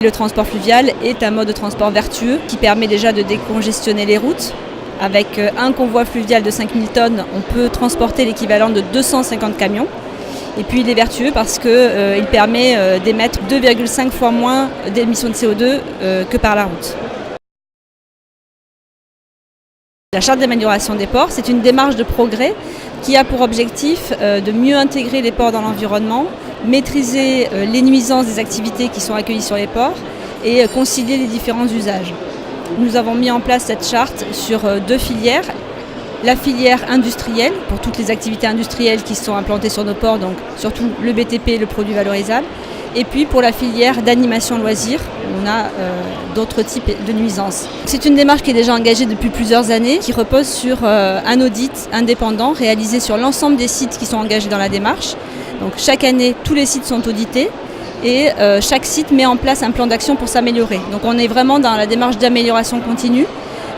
Le transport fluvial est un mode de transport vertueux qui permet déjà de décongestionner les routes. Avec un convoi fluvial de 5000 tonnes, on peut transporter l'équivalent de 250 camions. Et puis il est vertueux parce qu'il permet d'émettre 2,5 fois moins d'émissions de CO2 que par la route. La charte d'amélioration des ports, c'est une démarche de progrès qui a pour objectif de mieux intégrer les ports dans l'environnement, maîtriser les nuisances des activités qui sont accueillies sur les ports et concilier les différents usages. Nous avons mis en place cette charte sur deux filières. La filière industrielle, pour toutes les activités industrielles qui sont implantées sur nos ports, donc surtout le BTP, le produit valorisable. Et puis pour la filière d'animation loisirs, on a d'autres types de nuisances. C'est une démarche qui est déjà engagée depuis plusieurs années, qui repose sur un audit indépendant réalisé sur l'ensemble des sites qui sont engagés dans la démarche. Donc chaque année, tous les sites sont audités et chaque site met en place un plan d'action pour s'améliorer. Donc on est vraiment dans la démarche d'amélioration continue.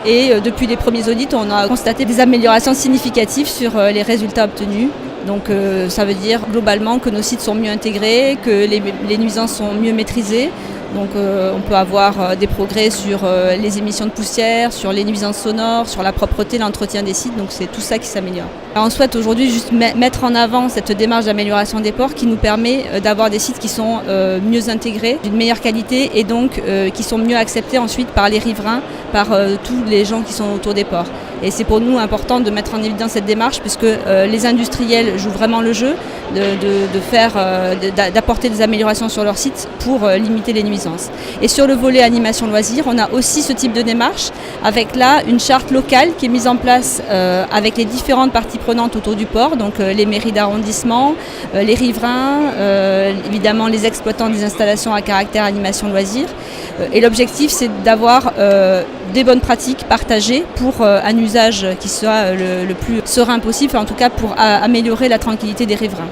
Et depuis les premiers audits, on a constaté des améliorations significatives sur les résultats obtenus. Donc ça veut dire globalement que nos sites sont mieux intégrés, que les nuisances sont mieux maîtrisées. Donc on peut avoir des progrès sur les émissions de poussière, sur les nuisances sonores, sur la propreté, l'entretien des sites. Donc c'est tout ça qui s'améliore. On souhaite aujourd'hui juste mettre en avant cette démarche d'amélioration des ports qui nous permet d'avoir des sites qui sont mieux intégrés, d'une meilleure qualité et donc qui sont mieux acceptés ensuite par les riverains, par tous les gens qui sont autour des ports. Et c'est pour nous important de mettre en évidence cette démarche puisque les industriels jouent vraiment le jeu d'apporter des améliorations sur leur site pour limiter les nuisances. Et sur le volet animation loisirs, on a aussi ce type de démarche avec là une charte locale qui est mise en place avec les différentes parties prenantes autour du port, donc les mairies d'arrondissement, les riverains, évidemment les exploitants des installations à caractère animation loisirs. Et l'objectif c'est d'avoir des bonnes pratiques partagées pour un usage qui soit le plus serein possible, en tout cas pour améliorer la tranquillité des riverains.